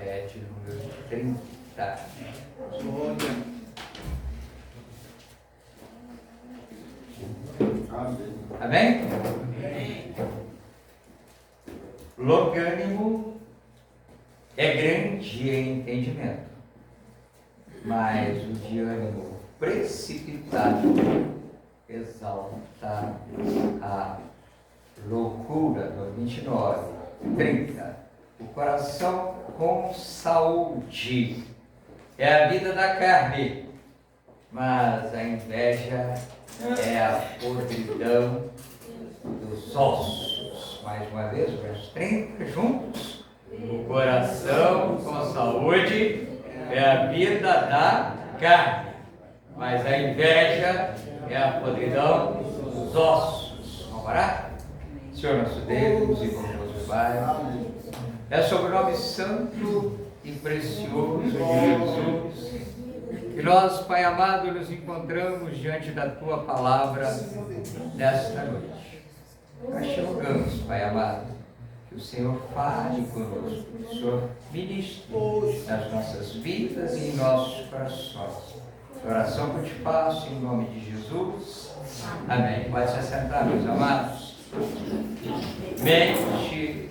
de número 30. Amém? Longânimo é grande em entendimento, mas o de ânimo precipitado exalta a loucura. No 29, 30. O coração com saúde é a vida da carne, mas a inveja é a podridão dos ossos. Mais uma vez, o verso 30, juntos. O coração com saúde é a vida da carne, mas a inveja é a podridão dos ossos. Vamos orar? Senhor nosso Deus e bondoso Pai, é sobre o nome santo e precioso de Jesus que nós, Pai amado, nos encontramos diante da Tua palavra nesta noite. Nós te rogamos, Pai amado, que o Senhor fale conosco, que o Senhor ministre nas nossas vidas e em nossos corações. A oração que eu te faço em nome de Jesus. Amém. Pode se assentar, meus amados. Mente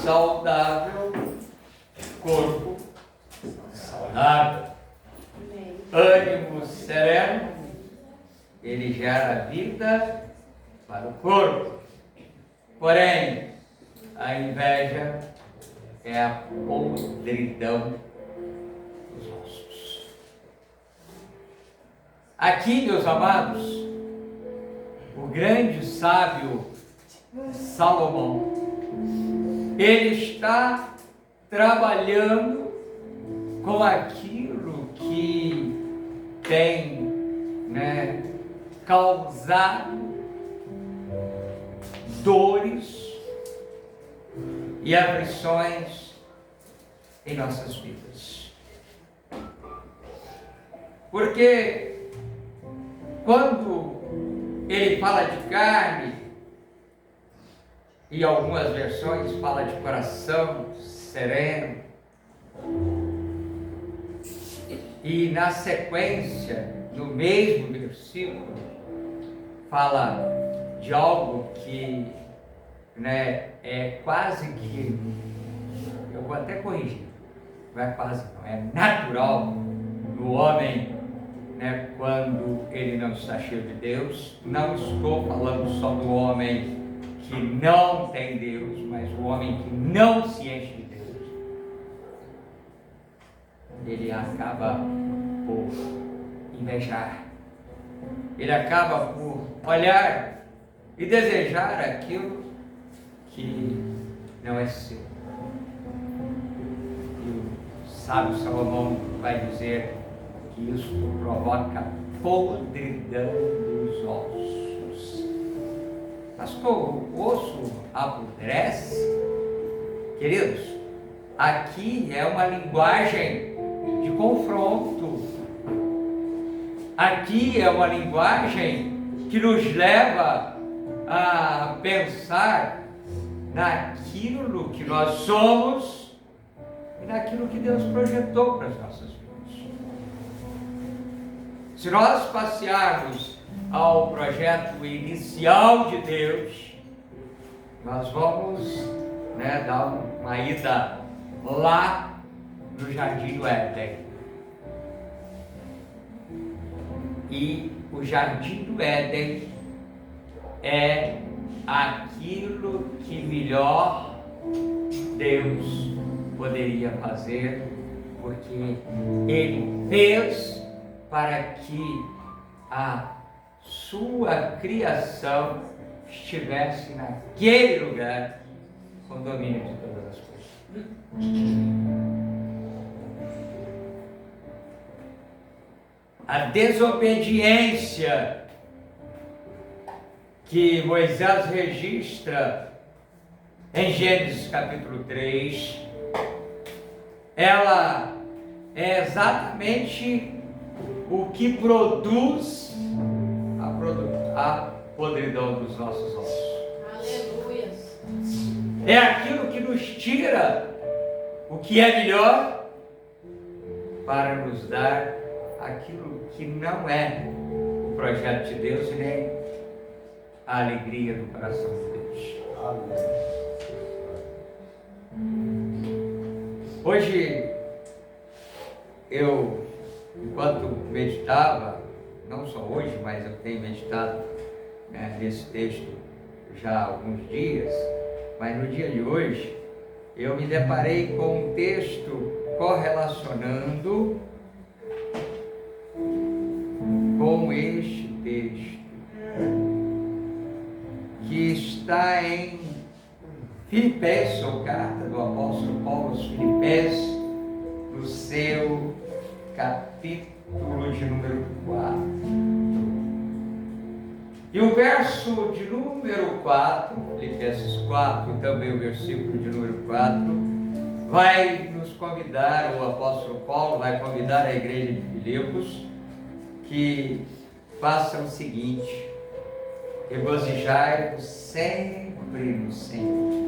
saudável, corpo saudável. Ânimo sereno, ele gera vida para o corpo. Porém, a inveja é a podridão dos ossos. Aqui, meus amados, o grande sábio Salomão, ele está trabalhando com aquilo que tem, causado dores e aflições em nossas vidas. Porque quando ele fala de carne, e algumas versões fala de coração sereno, e na sequência, no mesmo versículo, fala de algo que é quase que, eu vou até corrigir, não é quase não, é natural no homem, quando ele não está cheio de Deus. Não estou falando só do homem que não tem Deus, mas o homem que não se enche de Deus. Ele acaba por invejar, ele acaba por olhar e desejar aquilo que não é seu. E o sábio Salomão vai dizer que isso provoca podridão dos ossos. Pastor, o osso apodrece? Queridos, aqui é uma linguagem de confronto. Aqui é uma linguagem que nos leva a pensar naquilo que nós somos e naquilo que Deus projetou para as nossas vidas. Se nós passearmos ao projeto inicial de Deus, nós vamos dar uma ida lá no Jardim do Éden. E o Jardim do Éden é aquilo que melhor Deus poderia fazer, porque Ele fez para que a sua criação estivesse naquele lugar com domínio de todas as coisas. A desobediência que Moisés registra em Gênesis capítulo 3, ela é exatamente o que produz a podridão dos nossos ossos. Aleluia. É aquilo que nos tira o que é melhor para nos dar aquilo que não é o projeto de Deus e nem a alegria do coração de Deus. Hoje, eu, enquanto meditava, não só hoje, mas eu tenho meditado, né, nesse texto já há alguns dias, mas no dia de hoje, eu me deparei com um texto correlacionando com este texto, que está em Filipenses, ou carta do apóstolo Paulo aos Filipenses, no seu capítulo de número 4. E o verso de número 4, Filipenses 4, e também o versículo de número 4, vai nos convidar, o apóstolo Paulo vai convidar a igreja de Filipos, que faça o seguinte: regozijai-vos sempre no Senhor.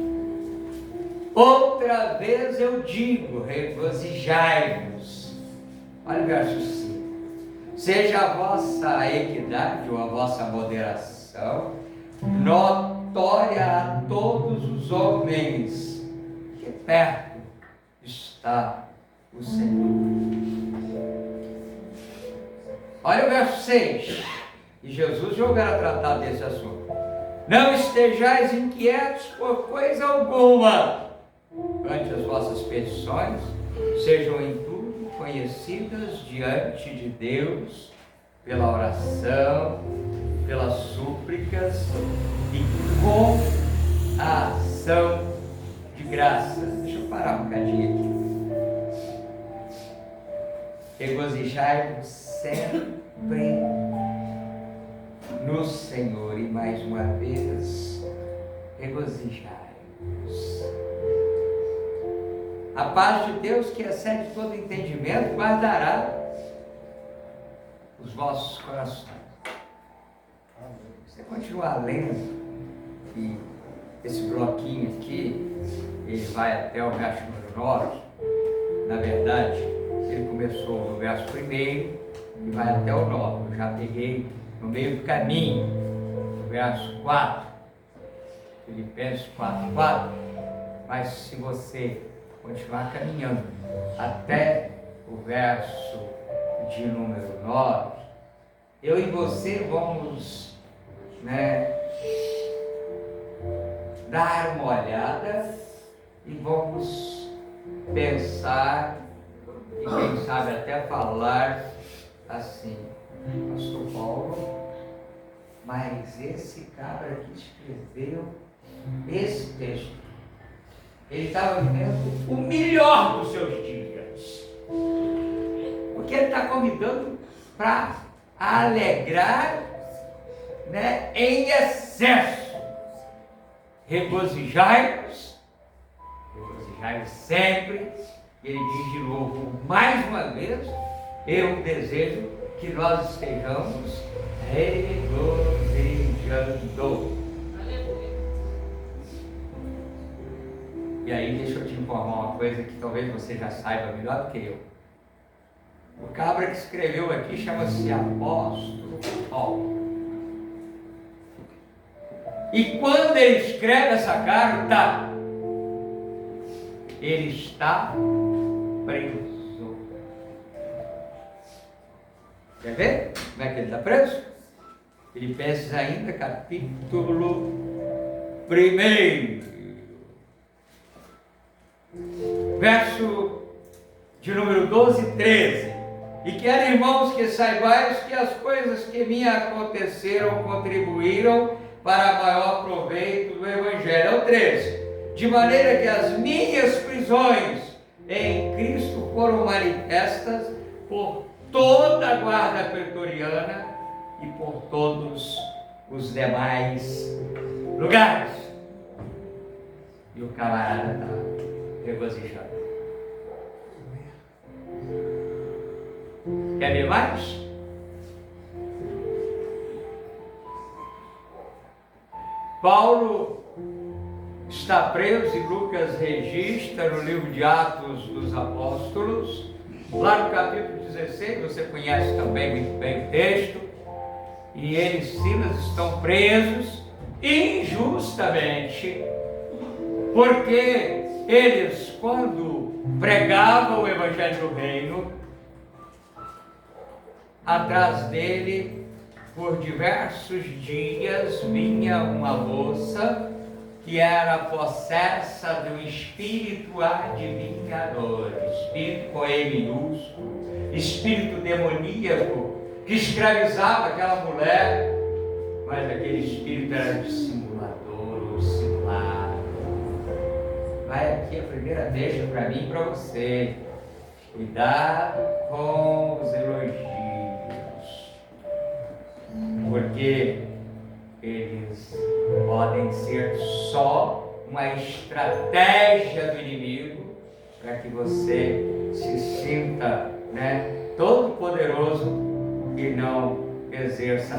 Outra vez eu digo, regozijai-vos. Olha o verso 5. Seja a vossa equidade ou a vossa moderação notória a todos os homens, que perto está o Senhor. Olha o verso 6. E Jesus jogará a tratar desse assunto. Não estejais inquietos por coisa alguma, ante as vossas petições, sejam em tudo conhecidas diante de Deus, pela oração, pelas súplicas e com a ação de graças. Deixa eu parar um bocadinho aqui. Regozijai-vos sempre no Senhor, e mais uma vez, regozijai-vos. A paz de Deus, que excede todo entendimento, guardará os vossos corações. Você continuar lendo, e esse bloquinho aqui, ele vai até o verso número 9. Na verdade, ele começou no verso 1 e vai até o 9. Eu já peguei no meio do caminho, no verso 4, Filipenses 4:4. Mas se você continuar caminhando até o verso de número 9, eu e você vamos, dar uma olhada e vamos pensar e quem sabe até falar assim: Pastor Paulo, mas esse cabra que escreveu esse texto, ele estava vivendo o melhor dos seus dias, porque ele está convidando para alegrar, em excesso. Regozijai-vos sempre. Ele diz de novo, mais uma vez, eu desejo que nós estejamos regozijando. E aí, deixa eu te informar uma coisa que talvez você já saiba melhor do que eu. O cabra que escreveu aqui chama-se apóstolo Paulo. E quando ele escreve essa carta, ele está preso. Quer ver como é que ele está preso? Filipenses ainda, capítulo 1. Verso de número 12 e 13. E quero, irmãos, que saibais que as coisas que me aconteceram contribuíram para maior proveito do Evangelho. É o 13. De maneira que as minhas prisões em Cristo foram manifestas por toda a guarda pretoriana e por todos os demais lugares. E o camarada está regozijado. Quer ver mais? Paulo está preso, e Lucas registra no livro de Atos dos Apóstolos Lá no capítulo 16, você conhece também muito bem o texto, e ele e Silas estão presos injustamente, porque eles, quando pregavam o Evangelho do Reino, atrás dele, por diversos dias, vinha uma moça que era possessa de um espírito adivinhador, espírito com E minúsculo, espírito demoníaco, que escravizava aquela mulher, mas aquele espírito era dissimulador, ou dissimulado. Vai aqui a primeira deixa para mim e para você. Cuidado com os elogios, porque eles podem ser só uma estratégia do inimigo para que você se sinta, todo poderoso e não exerça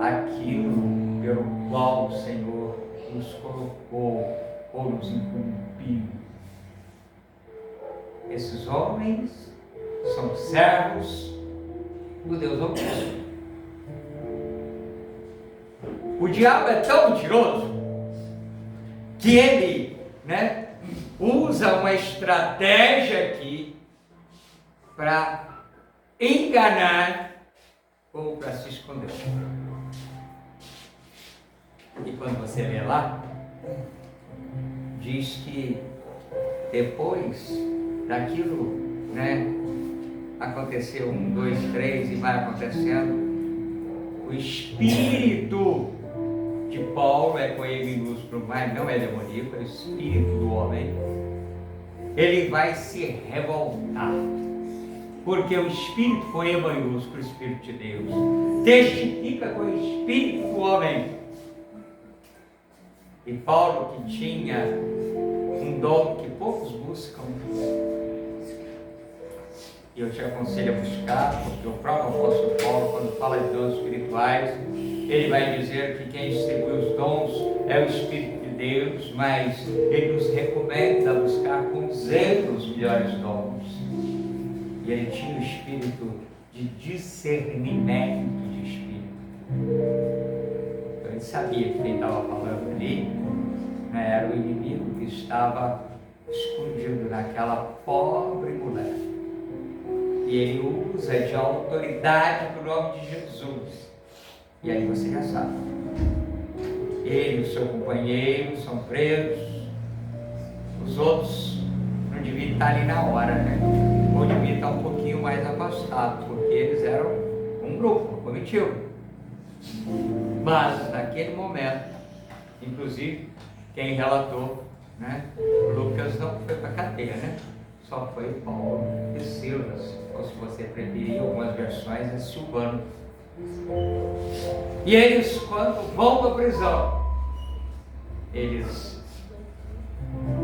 aquilo pelo qual o Senhor nos colocou ou nos incumbiu. Esses homens são servos do Deus Altíssimo. O diabo é tão mentiroso que ele, usa uma estratégia aqui para enganar ou para se esconder. E quando você lê lá, diz que depois daquilo, aconteceu 1, 2, 3 e vai acontecendo, o espírito de Paulo é com E minúsculo, mas não é demoníaco, é o espírito do homem. Ele vai se revoltar, porque o espírito com E maiúsculo, o espírito de Deus, testifica com o espírito do homem. E Paulo, que tinha um dom que poucos buscam, e eu te aconselho a buscar, porque o próprio apóstolo Paulo, quando fala de dons espirituais, ele vai dizer que quem distribui os dons é o Espírito de Deus, mas ele nos recomenda buscar com zelo os melhores dons. E ele tinha o espírito de discernimento de espírito. Então ele sabia que quem estava falando ali era o inimigo que estava escondido naquela pobre mulher. E ele usa de autoridade do nome de Jesus. E aí você já sabe. Ele e o seu companheiro são presos. Os outros não deviam estar ali na hora, ou deviam estar um pouquinho mais afastados, porque eles eram um grupo, uma comitiva. Mas naquele momento, inclusive, quem relatou, Lucas não foi para a cadeia, só foi Paulo e Silas, ou se você preferir, algumas versões é Silvano. E eles, quando vão para a prisão, eles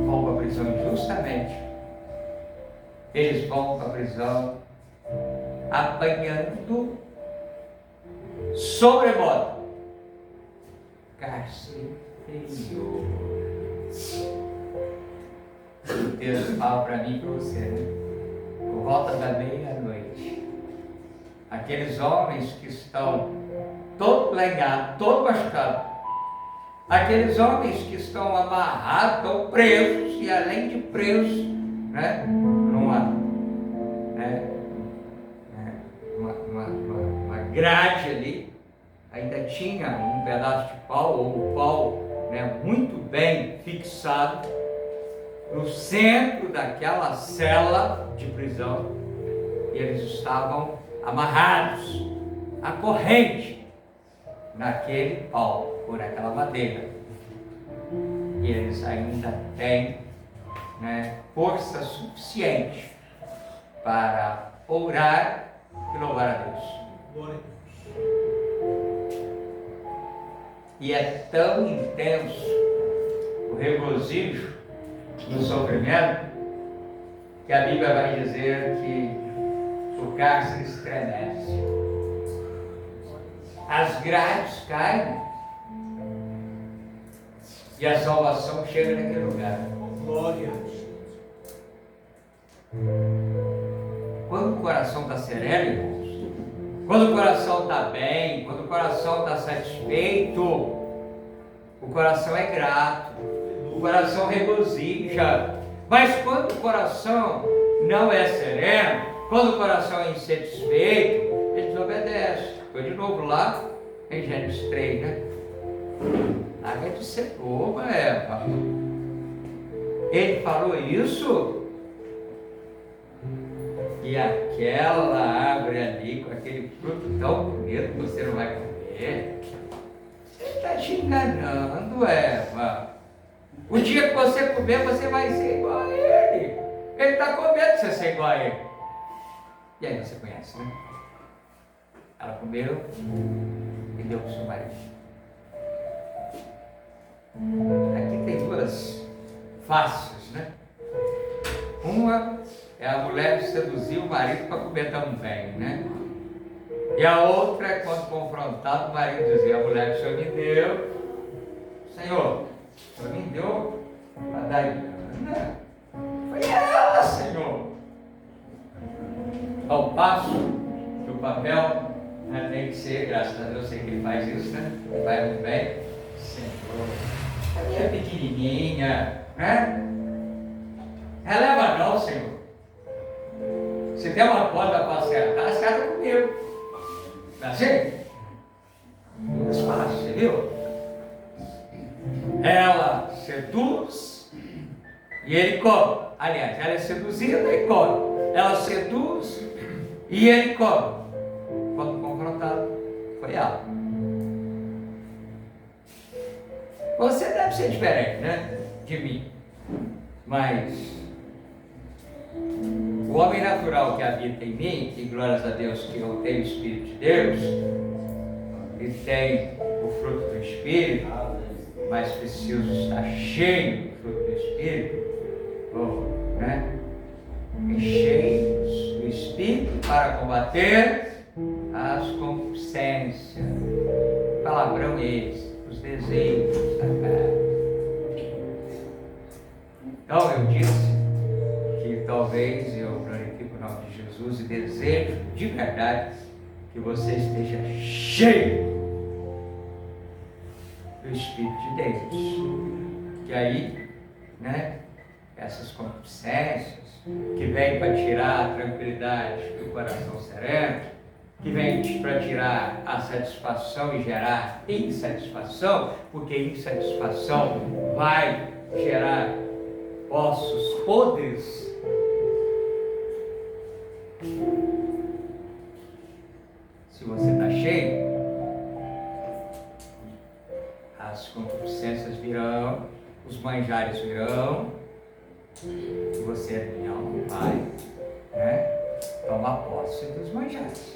vão para a prisão injustamente. Eles vão para a prisão apanhando sobremodo carcereiro. O texto fala para mim e para você, por volta da meia-noite, aqueles homens que estão todo lenhados, todo machucado, aqueles homens que estão amarrados, estão presos, e além de presos, numa grade ali, ainda tinha um pedaço de pau, ou um pau muito bem fixado no centro daquela cela de prisão, e eles estavam amarrados à corrente naquele pau, por aquela madeira. E eles ainda têm força suficiente para orar e louvar a Deus. E é tão intenso o regozijo no sofrimento, que a Bíblia vai dizer que o cárcere estremece, as grades caem e a salvação chega naquele lugar. Glória. Quando coração está sereno, irmãos, quando o coração está bem, quando o coração está satisfeito, o coração é grato, o coração regozija. Mas quando o coração não é sereno, quando o coração é insatisfeito, ele desobedece. Foi de novo lá em Gênesis 3, né? Larga de ser boba, Eva. Ele falou isso, e aquela árvore ali, com aquele fruto tão bonito, você não vai comer. Você está te enganando, Eva. O dia que você comer, você vai ser igual a ele. Ele está com medo de você ser igual a ele. E aí você conhece, né? Ela comeu e deu para o seu marido. Aqui tem duas faces, né? Uma é a mulher que seduziu o marido para comer também, né? E a outra é quando confrontado, o marido dizia: a mulher que o Senhor me deu, Senhor, o Senhor me deu a Diana. Foi ela, Senhor. Ao passo que o papel tem que ser, graças a Deus, sei que ele faz isso, né? Ele vai muito bem. Senhor, a minha pequenininha, né? Releva não, Senhor. Se der uma corda para acertar, acerta comigo. Não é assim? Duas faces, você viu? Ela seduz e ele come. Aliás, ela é seduzida e come. Ela seduz e ele come. Quando confrontado, foi ela. Você deve ser diferente, né? De mim. Mas o homem natural que habita em mim, e glórias a Deus que eu tenho o Espírito de Deus, e tem o fruto do Espírito, mas preciso estar cheio do fruto do Espírito, né? Cheios do Espírito para combater as concupiscências, palavrão esse, os desejos da carne. Então eu disse que talvez eu glorifico o nome de Jesus e desejo de verdade que você esteja cheio do Espírito de Deus. Que aí, né, essas concupiscências que vêm para tirar a tranquilidade do coração sereno, que vem para tirar a satisfação e gerar insatisfação, porque insatisfação vai gerar ossos podres. Se você está cheio, as concupiscências virão, os manjares virão, e você não vai, né, tomar posse dos manjares.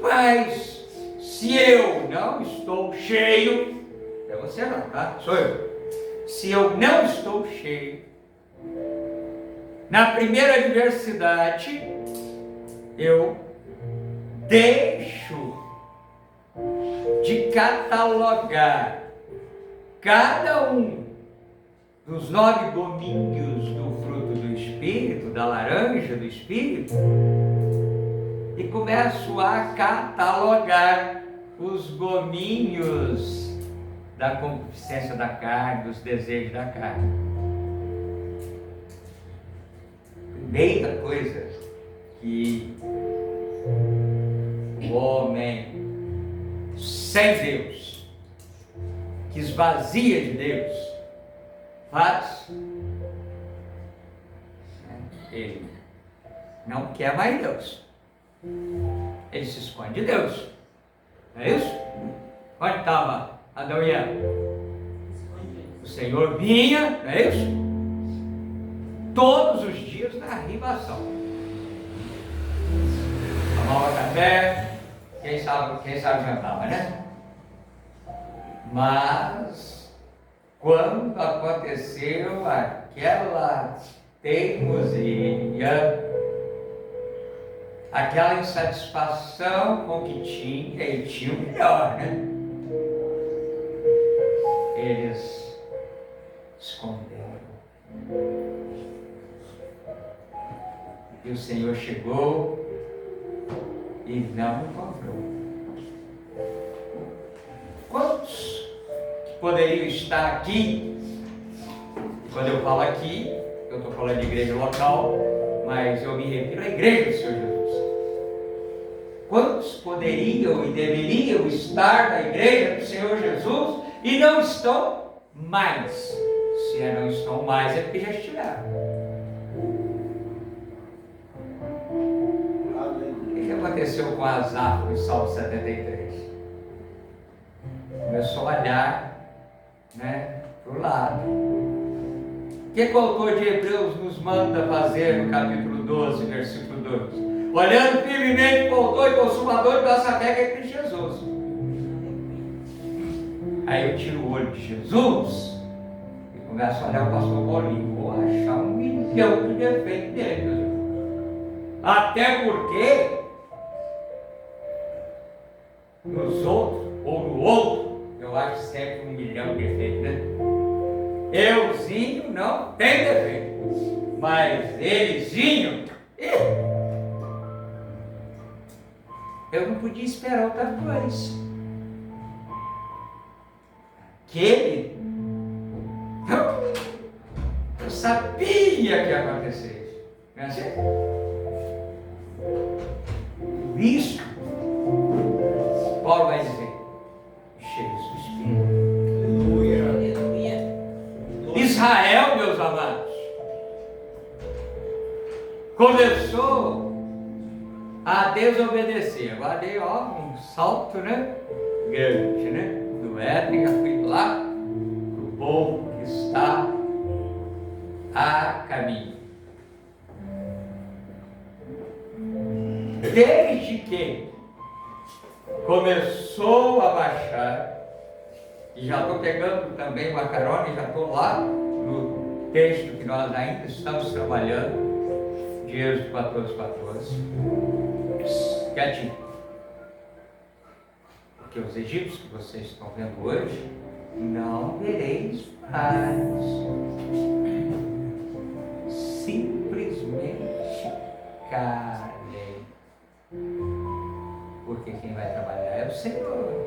Mas se eu não estou cheio, é você não, tá? Sou eu. Se eu não estou cheio, na primeira adversidade, eu deixo de catalogar cada um dos 9 gominhos do fruto do Espírito, da laranja do Espírito, e começo a catalogar os gominhos da concupiscência da carne, dos desejos da carne. Primeira coisa que o homem sem Deus, que esvazia de Deus, faz, ele não quer mais Deus. Ele se esconde de Deus. Não é isso? Onde estava Adão e Eva? O Senhor vinha, não é isso? Todos os dias na ribação. Tomava café, quem sabe jantava, né? Mas quando aconteceu aquela teimosia, aquela insatisfação com o que tinha, ele tinha o melhor, né? Eles esconderam. E o Senhor chegou e não encontrou. Quantos poderiam estar aqui? E quando eu falo aqui, eu estou falando de igreja local, mas eu me refiro à igreja do Senhor Jesus. Quantos poderiam e deveriam estar na igreja do Senhor Jesus e não estão mais? Se não estão mais, é porque já estiveram. O que aconteceu com Asaf no Salmo 73? Começou a olhar, para o lado. O que o autor de Hebreus nos manda fazer no capítulo 12, versículo 2? Olhando firmemente para o autor e consumador da nossa fé, que é Cristo Jesus. Aí eu tiro o olho de Jesus e começo a olhar o pastor Paulinho. Vou achar 1 milhão de defeitos dele, meus irmãos. Até porque nos outros, ou no outro, eu acho sempre 1 milhão de defeitos, né? Euzinho não tem defeito, mas elezinho, eu não podia esperar outra coisa. Aquele, eu sabia que ia acontecer isso. Não é assim? Isso, Paulo vai dizer, cheio do Espírito. Aleluia. Israel, meus amados, começou a desobedecer. Agora dei um salto, grande, do Éden, fui lá do povo que está a caminho. Desde que começou a baixar, e já estou pegando também uma carona e já estou lá no texto que nós ainda estamos trabalhando, de Êxodo 14. Quietinho. Porque os egípcios que vocês estão vendo hoje, não vereis mais. Simplesmente calem. Porque quem vai trabalhar é o Senhor.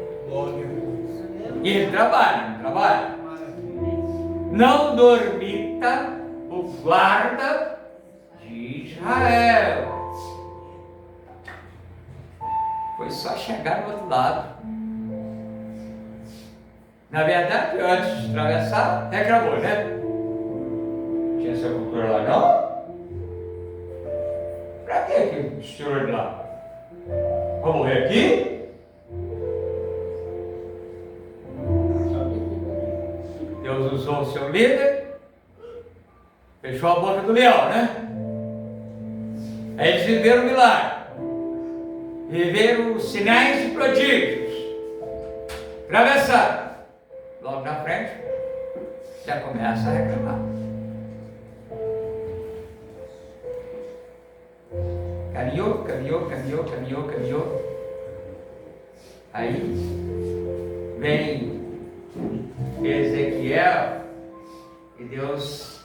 E ele trabalha, não trabalha? Não dormita o guarda de Israel. Foi só chegar no outro lado. Na verdade, antes de atravessar, reclamou, Tinha sepultura lá, não? Pra que misturou de lá? Vou morrer aqui? Deus usou o seu líder, fechou a boca do leão, Aí eles viveram o milagre. Viveram os sinais e prodígios. Atravessaram. Logo na frente, já começa a reclamar. Caminhou. Aí vem Ezequiel e Deus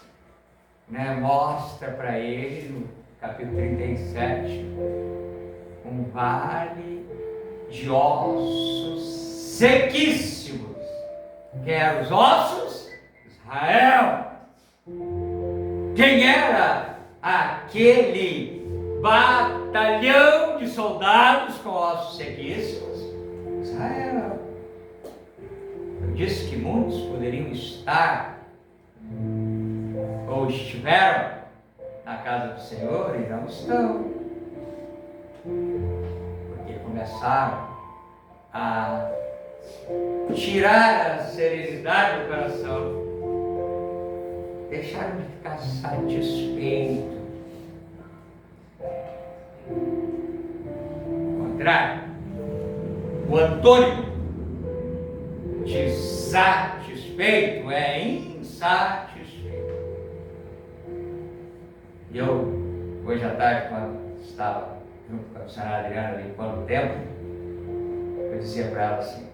mostra para ele no capítulo 37 um vale de ossos sequíssimos. Quem eram os ossos? Israel. Quem era aquele batalhão de soldados com ossos sequíssimos? Israel. Eu disse que muitos poderiam estar ou estiveram na casa do Senhor e não estão. Porque começaram a tirar a serenidade do coração, deixaram de ficar satisfeitos. Ao contrário, o antônimo de satisfeito é insatisfeito. E eu, hoje à tarde, quando estava junto com a missionária Adriana limpando o templo, eu dizia para ela assim: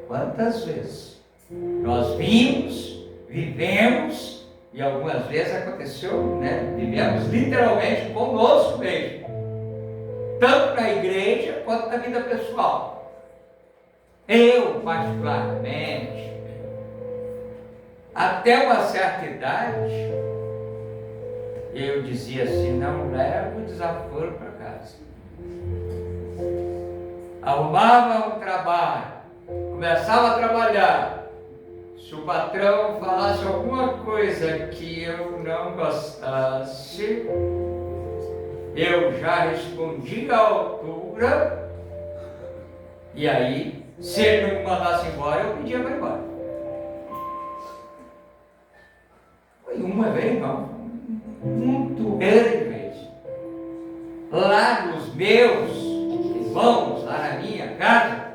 quantas vezes nós vimos, vivemos E algumas vezes aconteceu, né? Vivemos literalmente conosco mesmo, tanto na igreja quanto na vida pessoal. Eu, particularmente, até uma certa idade, eu dizia assim: não levo o desaforo para casa. Arrumava um trabalho, começava a trabalhar. Se o patrão falasse alguma coisa que eu não gostasse, eu já respondia à altura. E aí, se ele não me mandasse embora, eu pedia para ir embora. Foi uma vez, não. Muito vez. Lá nos meus irmãos, lá na minha casa,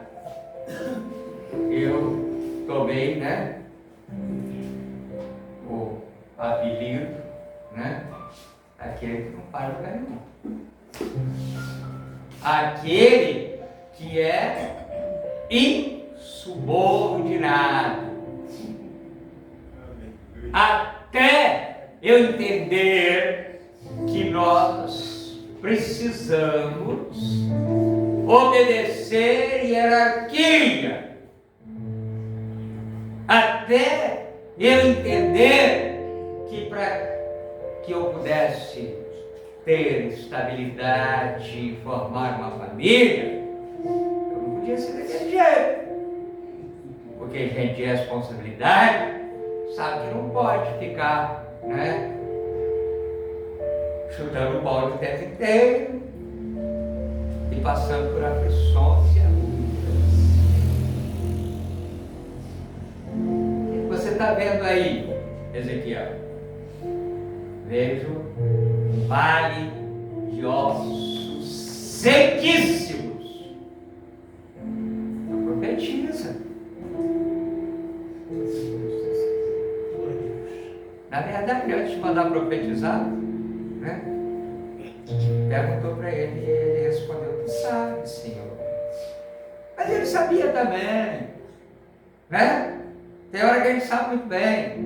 eu tomei, né, o apelido, né, aquele que não para lugar nenhum. Aquele que é insubordinado. Até eu entender que nós precisamos obedecer hierarquia. Até eu entender que para que eu pudesse ter estabilidade e formar uma família, eu não podia ser daquele jeito. Porque gente de responsabilidade sabe que não pode ficar, né, chutando o balde o tempo inteiro e passando por aflições e angústias. O que você está vendo aí, Ezequiel? Vejo um vale de ossos sequíssimos. Não profetiza. Na verdade, antes de mandar profetizar, né, perguntou para ele e ele respondeu: tu sabe, Senhor. Mas ele sabia também, né? Tem hora que a gente sabe muito bem,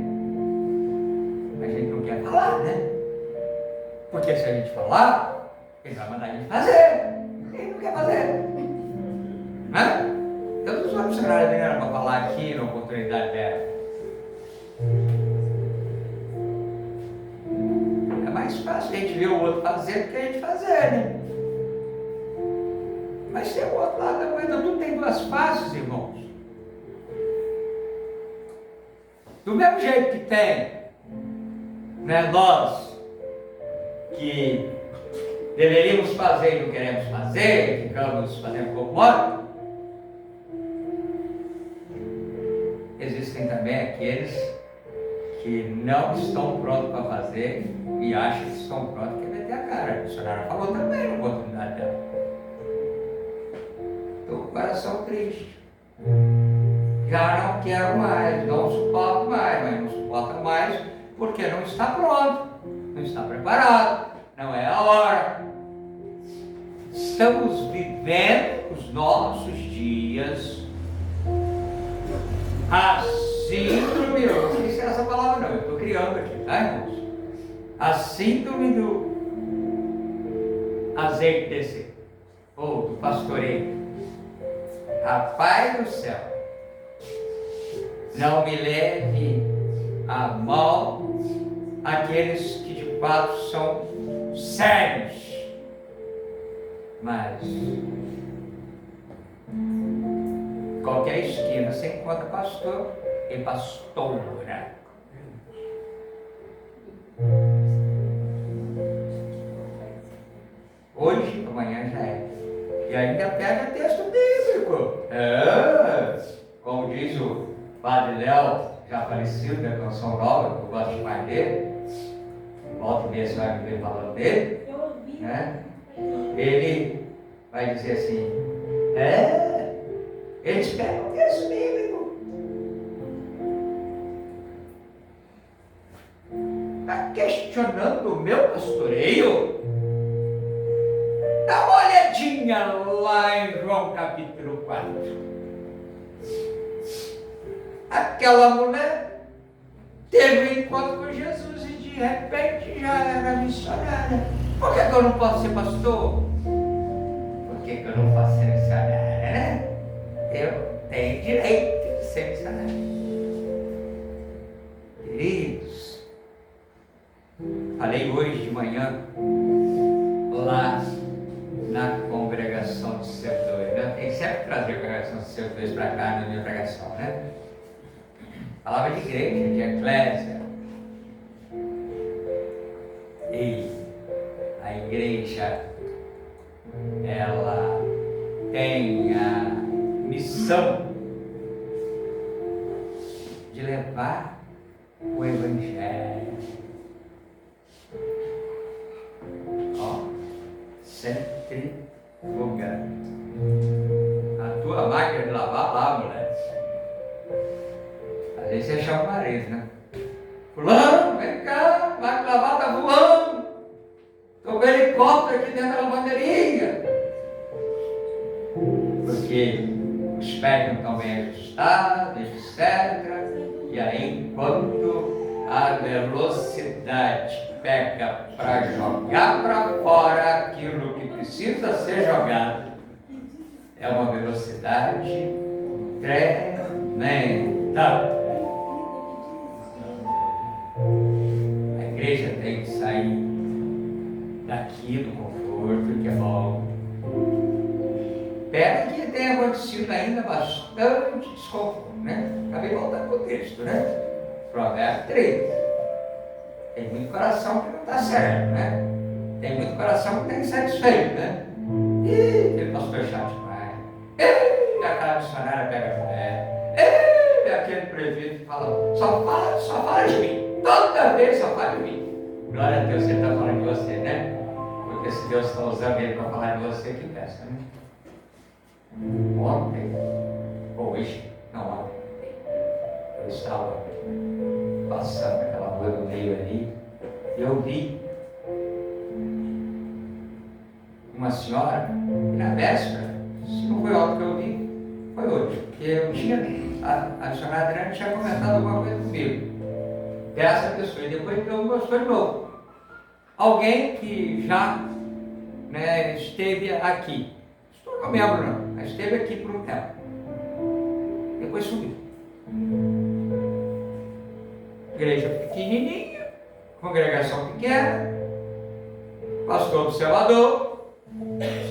mas a gente não quer falar, né? Porque se a gente falar, ele vai mandar a gente fazer. Ele não quer fazer, né? Eu não sou missionário da menina para falar aqui na oportunidade dela. É mais fácil a gente ver o outro fazer do que a gente fazer, né? Mas tem o outro lado da moeda, tudo tem duas faces, irmãos. Do mesmo jeito que tem, né, nós que deveríamos fazer e não queremos fazer, ficamos fazendo como modo, existem também aqueles que não estão prontos para fazer e acham que estão prontos para meter a cara. A missionária falou também na oportunidade dela. Estou com o coração triste. Já não quero mais, não suporto mais, mas não suporta mais porque não está pronto, não está preparado, não é a hora. Estamos vivendo os nossos dias a síndrome, eu não sei se é essa palavra não, eu estou criando aqui, tá, irmãos? A síndrome do azeite descer, ou do pastoreio. Rapaz do céu, não me leve a mal aqueles que de fato são sérios, mas qualquer esquina você encontra pastor e pastora. Hoje, amanhã já é. E ainda pega texto bíblico. Como diz o Padre Léo, já falecido da Canção Nova, eu gosto demais dele. Volta e meia você vai me ver falando dele. Né? Ele vai dizer assim: eles pegam texto bíblico. Está questionando o meu pastoreio? Dá uma olhadinha lá em João capítulo 4. Aquela mulher teve um encontro com Jesus e de repente já era missionária. Por que eu não posso ser pastor? Por que eu não posso ser missionária, né? Eu tenho direito de ser missionária. Queridos, falei hoje de manhã lá na congregação de servidores, né? Tem sempre que trazer a congregação de servidores para cá na minha pregação, né? Falava de igreja, de eclésia. E a igreja, ela tem a missão de levar o Evangelho. Ó, centrífuga. A tua máquina de lavar lá, mulher. Às vezes você chama o marido, né? Fulano, vem cá, máquina de lavar tá voando. Estou com o helicóptero aqui dentro da lavanderinha. Porque os pés não estão bem ajustados, etc. E aí, enquanto a velocidade pega para jogar para fora aquilo que precisa ser jogado, é uma velocidade tremenda. A igreja tem que sair daqui do conforto, que é bom. Pena que tem acontecido ainda bastante desconforto, né? Acabei voltando para o texto, né? Provérbio 3. Tem muito coração que não está certo, né? Tem muito coração que está insatisfeito, né? Ih, aquele pastor chato demais. Ih, aquela missionária pega a mulher. Ih, aquele prefeito fala, só fala de mim. Toda vez só fala de mim. Glória a Deus, ele está falando de você, né? Porque se Deus está usando ele para falar de você, que peça, né? Ontem, hoje, não ontem, eu estava passando aquela rua do meio ali e eu vi uma senhora, e na véspera, se não foi ontem que eu vi, foi hoje, porque eu tinha, a missionária Adriana tinha comentado alguma coisa comigo, dessa pessoa, e depois eu gostou de novo. Alguém que já, né, esteve aqui, não me lembro não, mas esteve aqui por um tempo, depois sumiu. Igreja pequenininha, congregação pequena, pastor observador,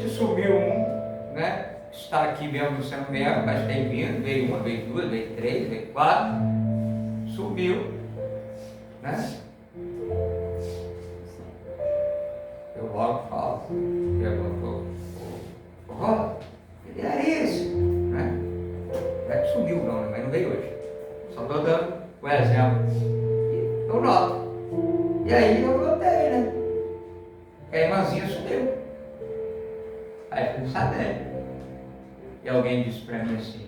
se sumiu um, né? Está aqui mesmo sendo membro, mas tem vindo, veio uma, veio duas, veio três, veio quatro, sumiu, né? Eu logo falo, perguntou, Rola, ele era isso, né? Não é que sumiu não, mas não veio hoje. Só estou dando o exemplo. E eu noto. E aí eu notei, né? Que a irmãzinha sumiu. Aí eu fui sabendo. E alguém disse para mim assim,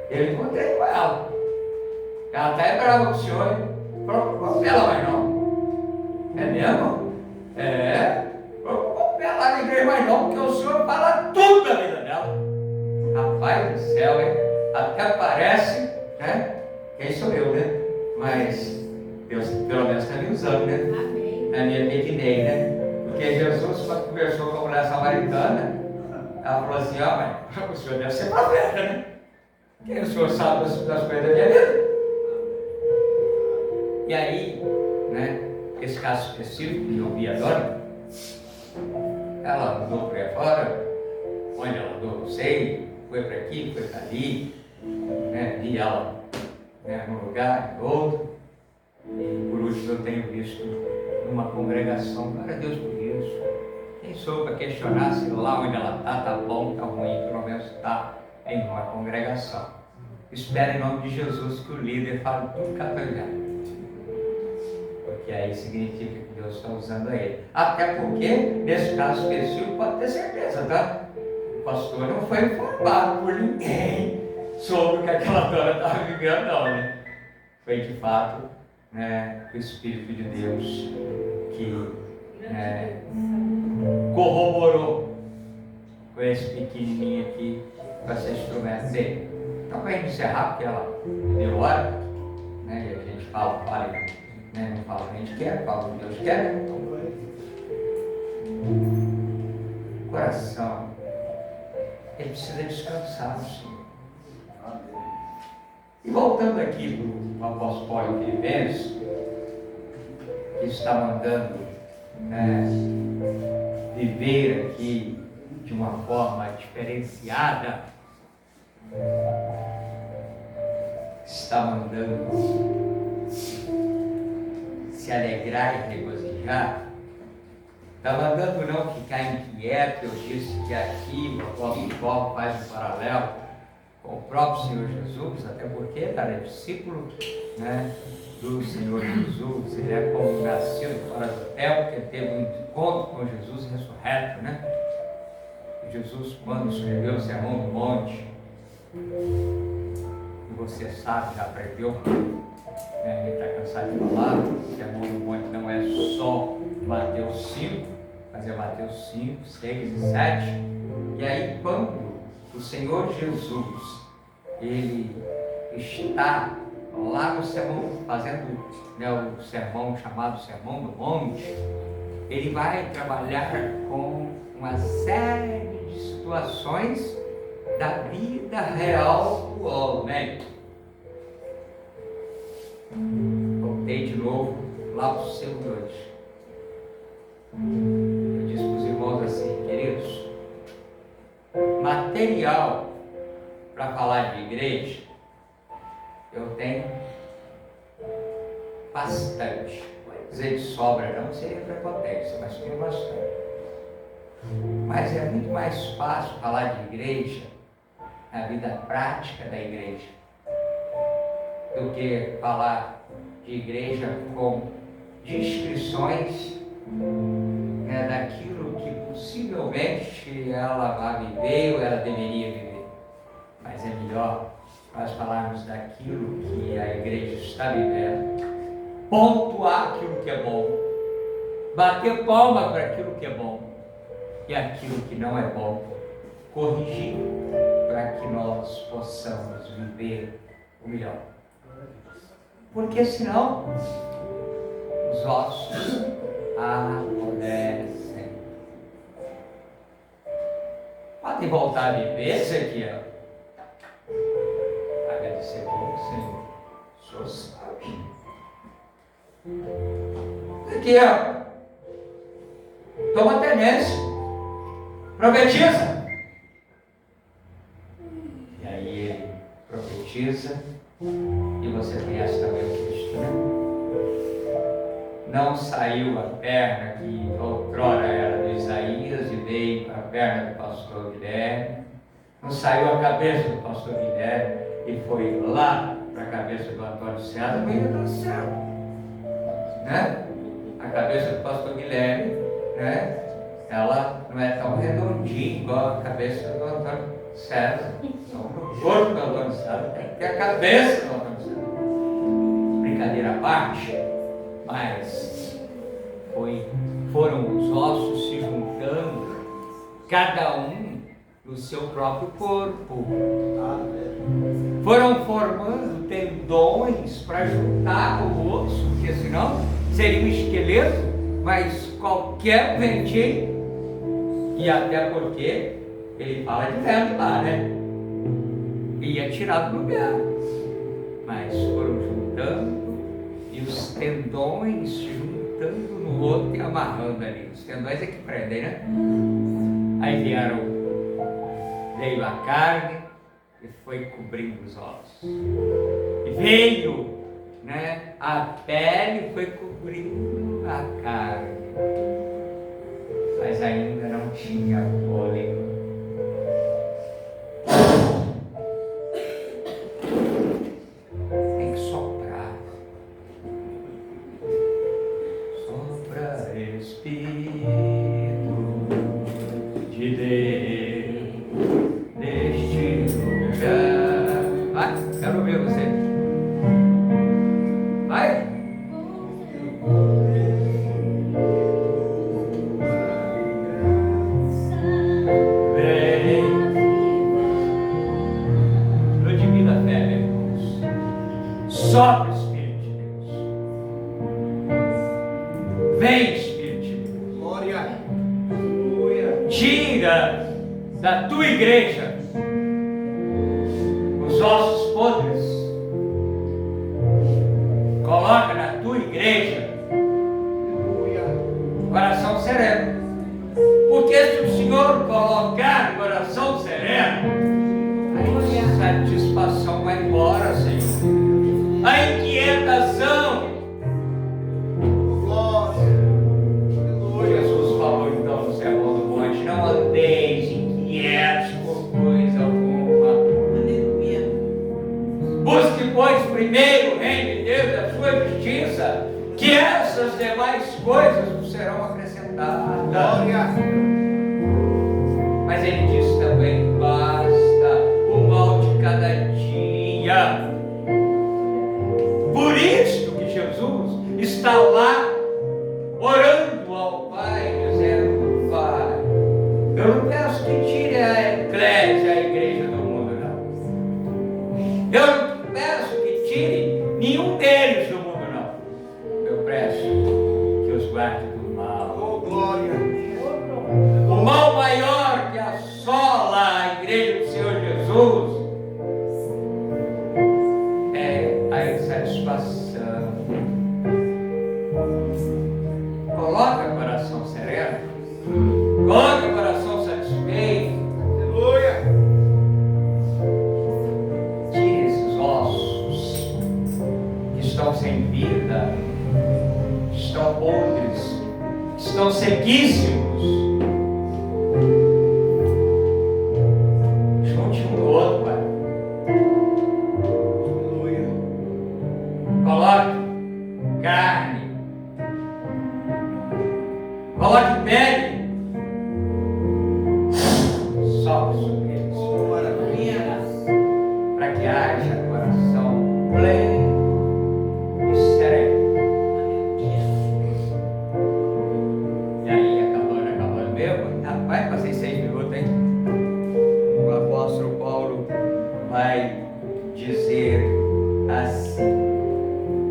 eu encontrei com ela. Ela até é brava com o senhor. Falou, não vou ela mais não. É mesmo? É. Ela lá na igreja mais não, porque o senhor fala tudo da vida dela. Rapaz do céu, hein? Até parece, né? Quem sou eu, né? Mas Deus pelo menos está me usando, né? Amém. Na minha pequenez, né? Porque Jesus, quando conversou com a mulher samaritana, ela falou assim, mas o senhor deve ser profeta, né? Quem o senhor sabe das coisas da minha vida? E aí, né? Esse caso específico que eu vi agora, ela mudou para fora, onde ela andou, não sei, foi para aqui, foi para ali, né? Vi ela, né, num lugar, em outro, e por último eu tenho visto numa congregação, glória a Deus por isso. Quem sou para questionar se lá onde ela está bom, está ruim, pelo menos está em uma congregação. Espero em nome de Jesus que o líder fale tudo que ela está vendo. Porque aí significa que Deus está usando ele. Até porque, nesse caso específico, pode ter certeza, tá? O pastor não foi informado por ninguém sobre o que aquela dona estava vivendo, não, né? Foi de fato, né, o Espírito de Deus que corroborou com esse pequenininho aqui para ser instrumento dele. Então, para encerrar, porque ela deu hora, né? E a gente fala, né? Não fala o que a gente quer, fala o que Deus quer, né? O coração, ele precisa descansar no Senhor. E voltando aqui para o apóstolo Paulo Filipenses, que está mandando, né, viver aqui de uma forma diferenciada, está mandando se alegrar e regozijar, está mandando não ficar inquieto. Eu disse que aqui o apóstolo Paulo faz um paralelo com o próprio Senhor Jesus, até porque ele era discípulo, né, do Senhor Jesus. Ele é como nascido fora do tempo, porque teve um encontro com Jesus ressurreto, né? Jesus, quando escreveu o Sermão do Monte, e você sabe, já aprendeu, né? Ele está cansado de falar, o Sermão do Monte não é só Mateus 5, mas é Mateus 5, 6 e 7. E aí, quando o Senhor Jesus, ele está lá no sermão, fazendo, né, o sermão chamado Sermão do Monte, ele vai trabalhar com uma série de situações da vida real do homem. Voltei de novo lá para o seu 2. Eu disse para os irmãos assim: queridos, material para falar de igreja eu tenho bastante. Dizer de sobra não seria prepotência, mas tenho bastante. Mas é muito mais fácil falar de igreja, a vida prática da igreja, do que falar de igreja com descrições, né, daquilo que possivelmente ela vai viver ou ela deveria viver. Mas é melhor nós falarmos daquilo que a igreja está vivendo, pontuar aquilo que é bom, bater palma para aquilo que é bom, e aquilo que não é bom, corrigir, para que nós possamos viver o melhor. Porque senão os ossos apodrecem. Podem voltar a viver, Ezequiel? Agradecer bom, Senhor. O Senhor sabe. Ezequiel, toma tenência, profetiza. E aí ele profetiza, e você conhece também o texto, né? Não saiu a perna que outrora era de Isaías e veio para a perna do pastor Guilherme. Não saiu a cabeça do pastor Guilherme e foi lá para a cabeça do Antônio César, no meio do céu, né? A cabeça do pastor Guilherme, né? Ela não é tão redondinha igual a cabeça do Antônio César. Então, no corpo do Antônio César tem que ter a cabeça do Antônio César. Brincadeira à parte, mas foram os ossos se juntando, cada um no seu próprio corpo. Foram formando tendões para juntar o osso, porque senão seria um esqueleto, mas qualquer ventinho. E até porque ele fala de vento lá, né? Ia tirar do lugar. Mas foram juntando, e os tendões se juntando no outro e amarrando ali. Os tendões é que prendem, né? Aí veio a carne e foi cobrindo os ossos. E veio, né, a pele e foi cobrindo a carne. Mas ainda não tinha fôlego. Tem que soprar. Sopra, Espírito de Deus, neste lugar. Vai, quero ver você. Vai. Sopra, Espírito de Deus. Vem, Espírito de Deus. Glória. Tira da tua igreja os ossos podres. Coloca na tua igreja coração sereno. Porque se o Senhor colocar coração sereno, a insatisfação vai embora, Senhor. A inquietação. Jesus falou então no Sermão do Monte: não andeis inquietos por coisa alguma. Busque, pois, primeiro o reino de Deus e a sua justiça, que essas demais coisas vos serão acrescentadas. Mas ele diz também: basta o mal de cada dia. Por isso que Jesus está lá orando ao Pai, dizendo: Pai, eu não peço que tire a eclésia, a igreja do mundo, não. Eu não peço que tire nenhum deles do mundo, não. Eu peço que os guarde do mal. Oh, glória. O mal maior que assola a igreja do Senhor Jesus é a insatisfação. Coloca o coração sereno. Coloca o coração satisfeito. Aleluia. Tire esses ossos que estão sem vida, estão podres, estão sequíssimos. Junte um no outro, Pai. Aleluia. Coloque carne. Coloque pele. Sopre sobre eles. Oh, maravilha. Para que haja coração pleno e sereno. E aí, acabando mesmo. Rapaz, passei 6 minutos, hein? O apóstolo Paulo vai dizer assim: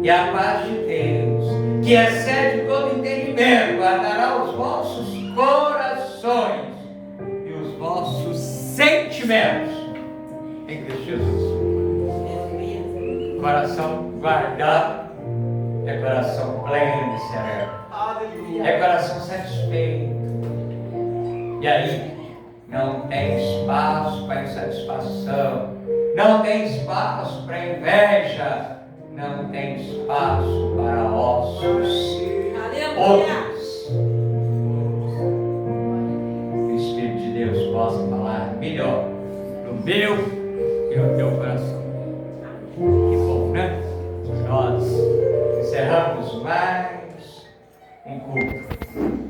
e a paz de Deus, que excede todo entendimento, guardará os vossos corações e os vossos sentimentos em Cristo Jesus. Coração guardado é coração pleno e sereno. Aleluia. É coração satisfeito. E aí não tem espaço para insatisfação, não tem espaço para inveja, não tem espaço para ossos outros. Que o Espírito de Deus possa falar melhor no meu e no teu coração. Que bom, né? Nós encerramos mais um culto.